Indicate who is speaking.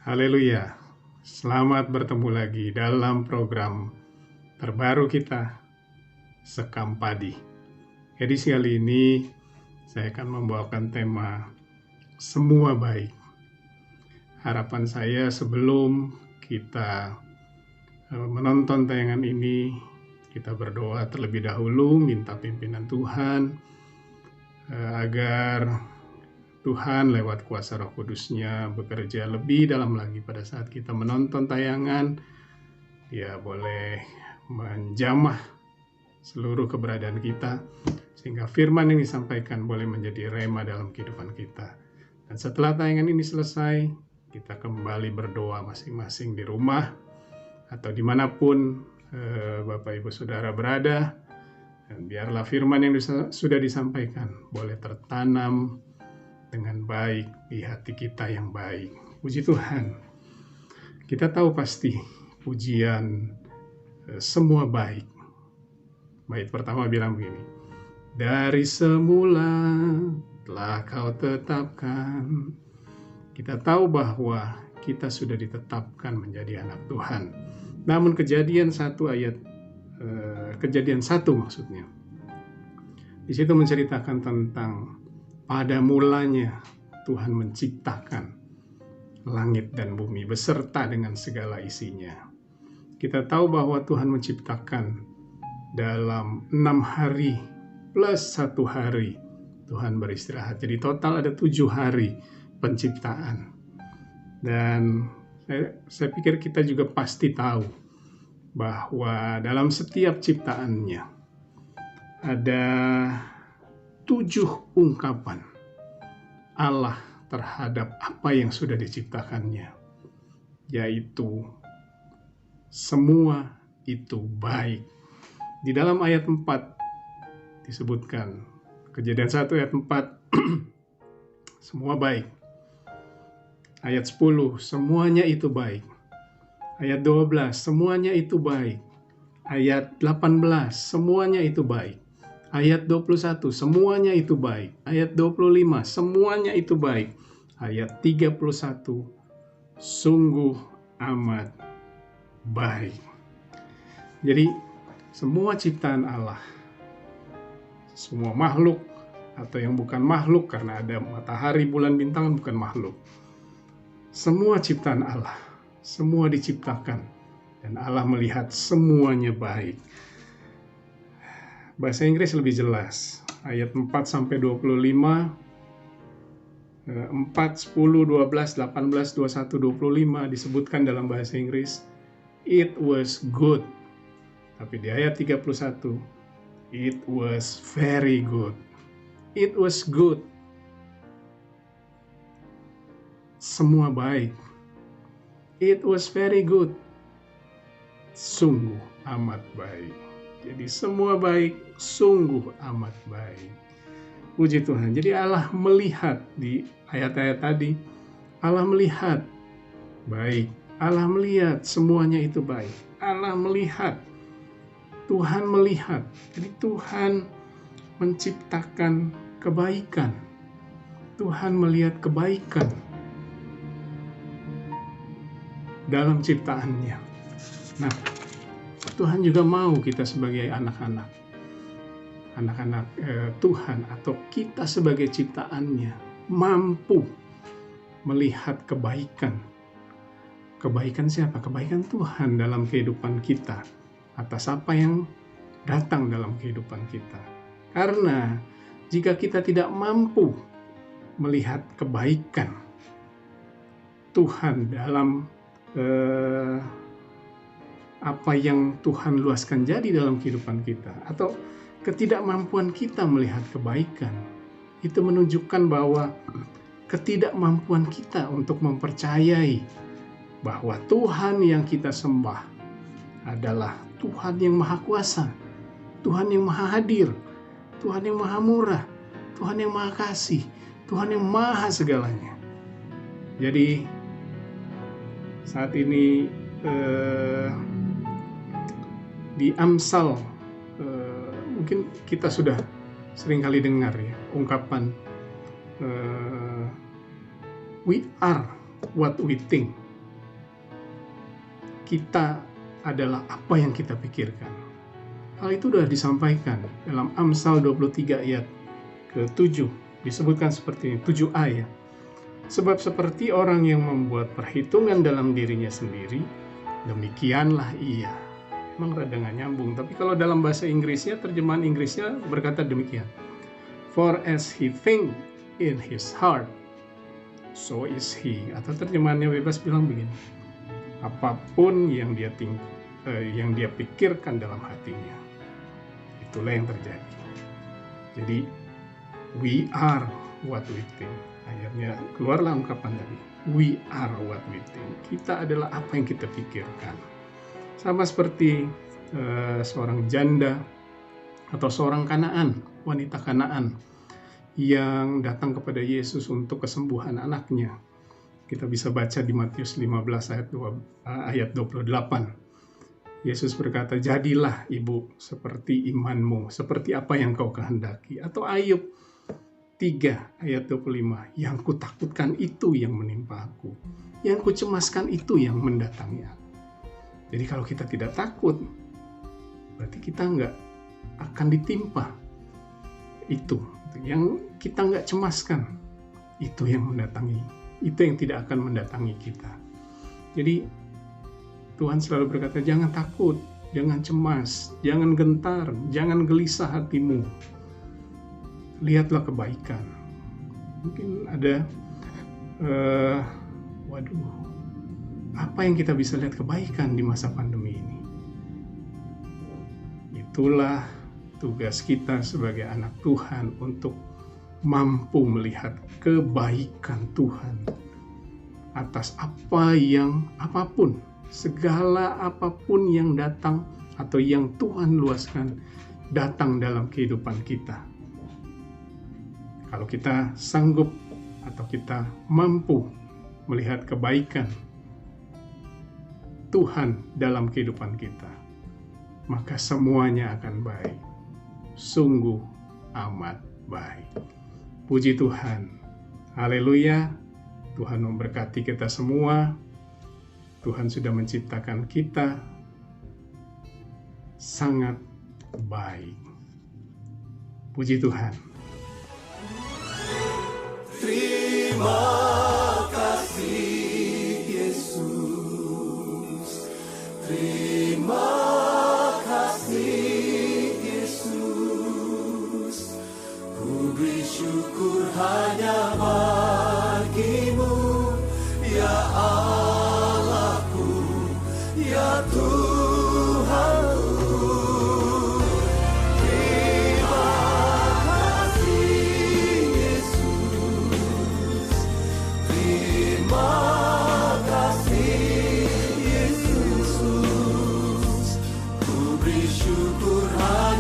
Speaker 1: Haleluya. Selamat bertemu lagi dalam program terbaru kita, Sekam Padi. Edisi kali ini saya akan membawakan tema Semua Baik. Harapan saya sebelum kita menonton tayangan ini, kita berdoa terlebih dahulu, minta pimpinan Tuhan agar Tuhan lewat kuasa Roh Kudus-Nya bekerja lebih dalam lagi pada saat kita menonton tayangan. Dia boleh menjamah seluruh keberadaan kita, sehingga firman yang disampaikan boleh menjadi rema dalam kehidupan kita. Dan setelah tayangan ini selesai, kita kembali berdoa masing-masing di rumah atau dimanapun Bapak Ibu Saudara berada. Dan biarlah firman yang sudah disampaikan boleh tertanam dengan baik di hati kita yang baik. Puji Tuhan. Kita tahu pasti pujian semua baik. Bait pertama bilang begini, dari semula telah kau tetapkan. Kita tahu bahwa kita sudah ditetapkan menjadi anak Tuhan. Namun kejadian 1 maksudnya. Di situ menceritakan tentang pada mulanya Tuhan menciptakan langit dan bumi beserta dengan segala isinya. Kita tahu bahwa Tuhan menciptakan dalam 6 hari plus 1 hari Tuhan beristirahat. Jadi total ada 7 hari penciptaan. Dan saya pikir kita juga pasti tahu bahwa dalam setiap ciptaannya ada 7 ungkapan Allah terhadap apa yang sudah diciptakannya, yaitu semua itu baik. Di dalam ayat 4 disebutkan, Kejadian 1 ayat 4, semua baik. Ayat 10, semuanya itu baik. Ayat 12, semuanya itu baik. Ayat 18, semuanya itu baik. Ayat 21, semuanya itu baik. Ayat 25, semuanya itu baik. Ayat 31, sungguh amat baik. Jadi, semua ciptaan Allah, semua makhluk, atau yang bukan makhluk, karena ada matahari, bulan, bintang, bukan makhluk. Semua ciptaan Allah, semua diciptakan, dan Allah melihat semuanya baik. Bahasa Inggris lebih jelas. Ayat 4-25, 4, 10, 12, 18, 21, 25 disebutkan dalam bahasa Inggris, it was good. Tapi di ayat 31, it was very good. It was good. Semua baik. It was very good. Sungguh amat baik. Jadi semua baik, sungguh amat baik. Puji Tuhan. Jadi Allah melihat di ayat-ayat tadi, Allah melihat baik. Allah melihat semuanya itu baik. Allah melihat. Tuhan melihat. Jadi Tuhan menciptakan kebaikan. Tuhan melihat kebaikan dalam ciptaannya. Nah, Tuhan juga mau kita sebagai anak-anak Tuhan, atau kita sebagai ciptaannya, mampu melihat kebaikan. Kebaikan siapa? Kebaikan Tuhan dalam kehidupan kita, atas apa yang datang dalam kehidupan kita. Karena jika kita tidak mampu melihat kebaikan Tuhan dalam apa yang Tuhan luaskan jadi dalam kehidupan kita, atau ketidakmampuan kita melihat kebaikan, itu menunjukkan bahwa ketidakmampuan kita untuk mempercayai bahwa Tuhan yang kita sembah adalah Tuhan yang Maha Kuasa, Tuhan yang Maha Hadir, Tuhan yang Maha Murah, Tuhan yang Maha Kasih, Tuhan yang Maha segalanya. Jadi saat ini di Amsal, mungkin kita sudah sering kali dengar ya ungkapan we are what we think. kita adalah apa yang kita pikirkan. Hal itu sudah disampaikan dalam Amsal 23 ayat ke-7. Disebutkan seperti ini, 7a ya. Sebab seperti orang yang membuat perhitungan dalam dirinya sendiri, demikianlah ia. Memang rada nggak nyambung, tapi kalau dalam bahasa Inggrisnya, terjemahan Inggrisnya berkata demikian. For as he think in his heart, so is he. Atau terjemahannya bebas bilang begini, apapun yang dia pikirkan dalam hatinya, itulah yang terjadi. Jadi we are what we think. Akhirnya keluarlah ungkapan tadi, we are what we think. Kita adalah apa yang kita pikirkan. Sama seperti seorang janda atau seorang Kanaan, wanita Kanaan yang datang kepada Yesus untuk kesembuhan anaknya. Kita bisa baca di Matius 15 ayat 28. Yesus berkata, jadilah ibu seperti imanmu, seperti apa yang kau kehendaki. Atau Ayub 3 ayat 25, yang kutakutkan itu yang menimpa aku, yang kucemaskan itu yang mendatangi aku. Jadi kalau kita tidak takut, berarti kita nggak akan ditimpa itu. Yang kita nggak cemaskan, itu yang mendatangi. Itu yang tidak akan mendatangi kita. Jadi Tuhan selalu berkata, jangan takut, jangan cemas, jangan gentar, jangan gelisah hatimu. Lihatlah kebaikan. Mungkin ada, apa yang kita bisa lihat kebaikan di masa pandemi ini? Itulah tugas kita sebagai anak Tuhan untuk mampu melihat kebaikan Tuhan atas apapun, segala apapun yang datang atau yang Tuhan luaskan datang dalam kehidupan kita. Kalau kita sanggup atau kita mampu melihat kebaikan Tuhan dalam kehidupan kita, maka semuanya akan baik. Sungguh amat baik. Puji Tuhan. Haleluya. Tuhan memberkati kita semua. Tuhan sudah menciptakan kita sangat baik. Puji Tuhan.
Speaker 2: Terima kasih Yesus. Terima kasih Yesus. Ku beri syukur hanya bagimu, ya Allahku, ya Tuhanku. Terima kasih Yesus. Terima kasih Yesus. Ku beri syukur hanya